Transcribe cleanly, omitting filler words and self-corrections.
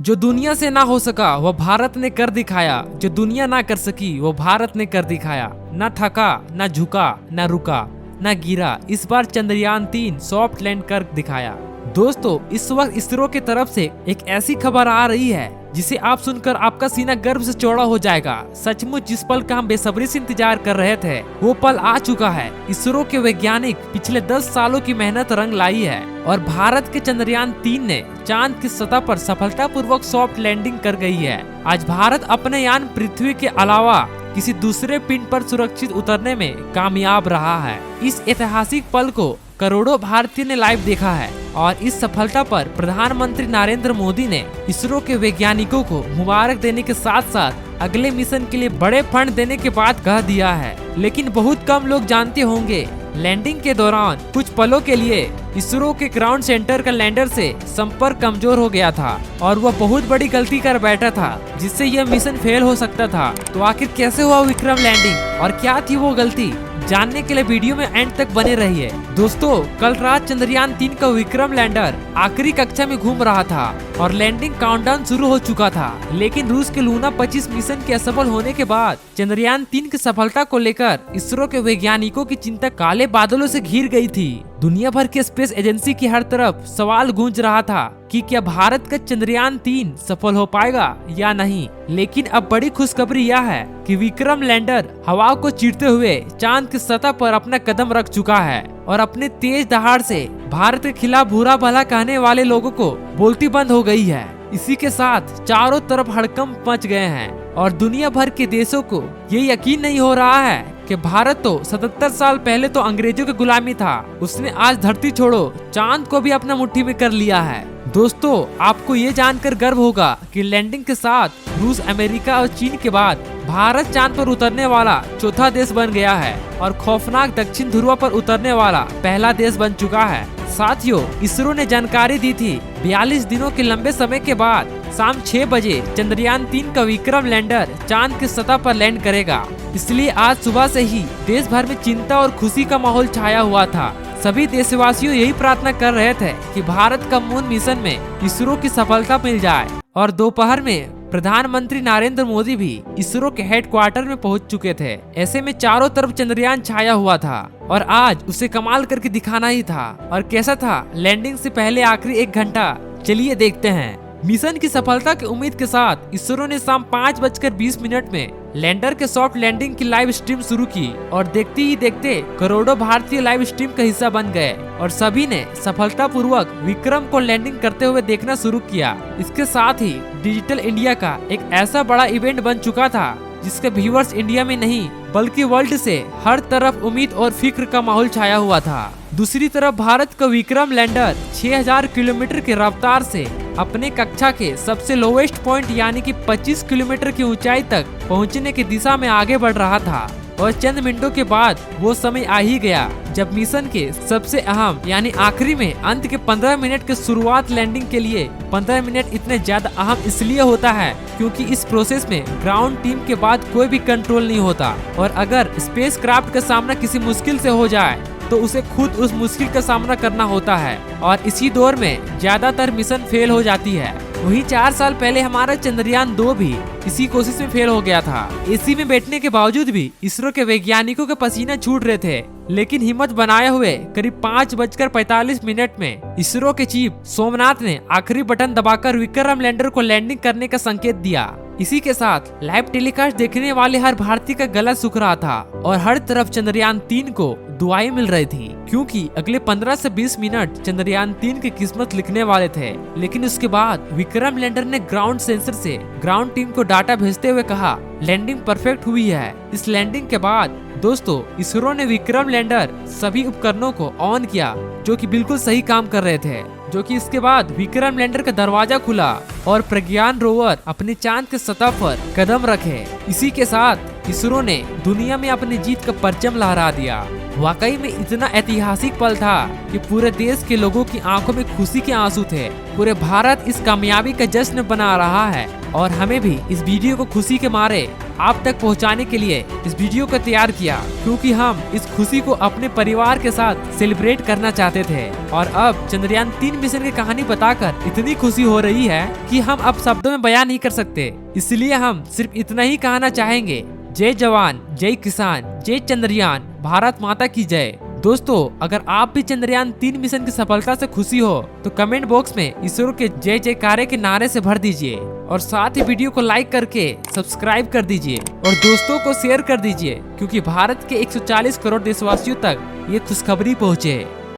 जो दुनिया से ना हो सका वो भारत ने कर दिखाया, जो दुनिया ना कर सकी वो भारत ने कर दिखाया। ना थका, ना झुका, ना रुका, ना गिरा, इस बार चंद्रयान-3 सॉफ्ट लैंड कर दिखाया। दोस्तों, इस वक्त इसरो की तरफ से एक ऐसी खबर आ रही है जिसे आप सुनकर आपका सीना गर्व से चौड़ा हो जाएगा। सचमुच जिस पल का हम बेसब्री से इंतजार कर रहे थे वो पल आ चुका है। इसरो के वैज्ञानिक पिछले 10 सालों की मेहनत रंग लाई है और भारत के चंद्रयान-3 ने चांद की सतह पर सफलतापूर्वक सॉफ्ट लैंडिंग कर गई है। आज भारत अपने यान पृथ्वी के अलावा किसी दूसरे पिंड पर सुरक्षित उतरने में कामयाब रहा है। इस ऐतिहासिक पल को करोड़ों भारतीय ने लाइव देखा है और इस सफलता पर प्रधानमंत्री नरेंद्र मोदी ने इसरो के वैज्ञानिकों को मुबारक देने के साथ साथ अगले मिशन के लिए बड़े फंड देने के बाद कह दिया है। लेकिन बहुत कम लोग जानते होंगे, लैंडिंग के दौरान कुछ पलों के लिए इसरो के ग्राउंड सेंटर का लैंडर से संपर्क कमजोर हो गया था और वह बहुत बड़ी गलती कर बैठा था जिससे यह मिशन फेल हो सकता था। तो आखिर कैसे हुआ विक्रम लैंडिंग और क्या थी वो गलती, जानने के लिए वीडियो में एंड तक बने रहिए। दोस्तों, कल रात चंद्रयान-3 का विक्रम लैंडर आखिरी कक्षा में घूम रहा था और लैंडिंग काउंटडाउन शुरू हो चुका था। लेकिन रूस के लूना 25 मिशन के असफल होने के बाद चंद्रयान-3 की सफलता को लेकर इसरो के वैज्ञानिकों की चिंता काले बादलों से घिर गई थी। दुनिया भर के स्पेस एजेंसी की हर तरफ सवाल गूंज रहा था कि क्या भारत का चंद्रयान-3 सफल हो पाएगा या नहीं। लेकिन अब बड़ी खुशखबरी यह है कि विक्रम लैंडर हवा को चीरते हुए चांद की सतह पर अपना कदम रख चुका है और अपने तेज दहाड़ से भारत के खिलाफ बुरा भला कहने वाले लोगों को बोलती बंद हो गई है। इसी के साथ चारों तरफ हड़कंप मच गए हैं और दुनिया भर के देशों को ये यकीन नहीं हो रहा है कि भारत तो 77 साल पहले तो अंग्रेजों की गुलामी था, उसने आज धरती छोड़ो चांद को भी अपना मुट्ठी में कर लिया है। दोस्तों, आपको ये जानकर गर्व होगा कि लैंडिंग के साथ रूस, अमेरिका और चीन के बाद भारत चांद पर उतरने वाला चौथा देश बन गया है और खौफनाक दक्षिण ध्रुव पर उतरने वाला पहला देश बन चुका है। साथियों, इसरो ने जानकारी दी थी 42 दिनों के लंबे समय के बाद शाम 6 बजे चंद्रयान-3 का विक्रम लैंडर चांद की सतह पर लैंड करेगा। इसलिए आज सुबह से ही देश भर में चिंता और खुशी का माहौल छाया हुआ था। सभी देशवासियों यही प्रार्थना कर रहे थे कि भारत का मून मिशन में इसरो की सफलता मिल जाए। और दोपहर में प्रधानमंत्री नरेंद्र मोदी भी इसरो के हेडक्वार्टर में पहुंच चुके थे। ऐसे में चारों तरफ चंद्रयान छाया हुआ था और आज उसे कमाल करके दिखाना ही था। और कैसा था लैंडिंग से पहले आखिरी 1 घंटा, चलिए देखते हैं। मिशन की सफलता की उम्मीद के साथ इसरो ने शाम 5:20 में लैंडर के सॉफ्ट लैंडिंग की लाइव स्ट्रीम शुरू की और देखते ही देखते करोड़ों भारतीय लाइव स्ट्रीम का हिस्सा बन गए और सभी ने सफलतापूर्वक विक्रम को लैंडिंग करते हुए देखना शुरू किया। इसके साथ ही डिजिटल इंडिया का एक ऐसा बड़ा इवेंट बन चुका था जिसके व्यूअर्स इंडिया में नहीं बल्कि वर्ल्ड से हर तरफ उम्मीद और फिक्र का माहौल छाया हुआ था। दूसरी तरफ भारत का विक्रम लैंडर 6000 किलोमीटर की रफ्तार से अपने कक्षा के सबसे लोवेस्ट पॉइंट यानी कि 25 किलोमीटर की ऊंचाई तक पहुंचने की दिशा में आगे बढ़ रहा था और चंद मिनटों के बाद वो समय आ ही गया जब मिशन के सबसे अहम यानी आखिरी में अंत के 15 मिनट के शुरुआत लैंडिंग के लिए 15 मिनट इतने ज्यादा अहम इसलिए होता है क्योंकि इस प्रोसेस में ग्राउंड टीम के बाद कोई भी कंट्रोल नहीं होता और अगर स्पेसक्राफ्ट का सामना किसी मुश्किल से हो जाए तो उसे खुद उस मुश्किल का सामना करना होता है और इसी दौर में ज्यादातर मिशन फेल हो जाती है। वहीं 4 साल पहले हमारा चंद्रयान-2 भी इसी कोशिश में फेल हो गया था। एसी में बैठने के बावजूद भी इसरो के वैज्ञानिकों के पसीना छूट रहे थे, लेकिन हिम्मत बनाए हुए करीब 5:45 में इसरो के चीफ सोमनाथ ने आखिरी बटन दबाकर विक्रम लैंडर को लैंडिंग करने का संकेत दिया। इसी के साथ लाइव टेलीकास्ट देखने वाले हर भारतीय का गला सूख रहा था और हर तरफ चंद्रयान-3 को दुआएं मिल रही थी क्योंकि अगले 15 से 20 मिनट चंद्रयान-3 की किस्मत लिखने वाले थे। लेकिन उसके बाद विक्रम लैंडर ने ग्राउंड सेंसर से ग्राउंड टीम को डाटा भेजते हुए कहा लैंडिंग परफेक्ट हुई है। इस लैंडिंग के बाद दोस्तों इसरो ने विक्रम लैंडर सभी उपकरणों को ऑन किया जो कि बिल्कुल सही काम कर रहे थे, जो कि इसके बाद विक्रम लैंडर का दरवाजा खुला और प्रज्ञान रोवर अपने चांद के सतह पर कदम रखे। इसी के साथ इसरो ने दुनिया में अपनी जीत का परचम लहरा दिया। वाकई में इतना ऐतिहासिक पल था कि पूरे देश के लोगों की आंखों में खुशी के आंसू थे। पूरे भारत इस कामयाबी का जश्न बना रहा है और हमें भी इस वीडियो को खुशी के मारे आप तक पहुंचाने के लिए इस वीडियो को तैयार किया, क्योंकि हम इस खुशी को अपने परिवार के साथ सेलिब्रेट करना चाहते थे। और अब चंद्रयान 3 मिशन की कहानी बताकर इतनी खुशी हो रही है कि हम अब शब्दों में बयान नहीं कर सकते। इसलिए हम सिर्फ इतना ही कहना चाहेंगे, जय जवान, जय किसान, जय चंद्रयान, भारत माता की जय। दोस्तों, अगर आप भी चंद्रयान 3 मिशन की सफलता से खुशी हो तो कमेंट बॉक्स में इसरो के जय जयकारे के नारे से भर दीजिए और साथ ही वीडियो को लाइक करके सब्सक्राइब कर दीजिए और दोस्तों को शेयर कर दीजिए, क्योंकि भारत के 140 करोड़ देशवासियों तक ये खुशखबरी पहुँचे।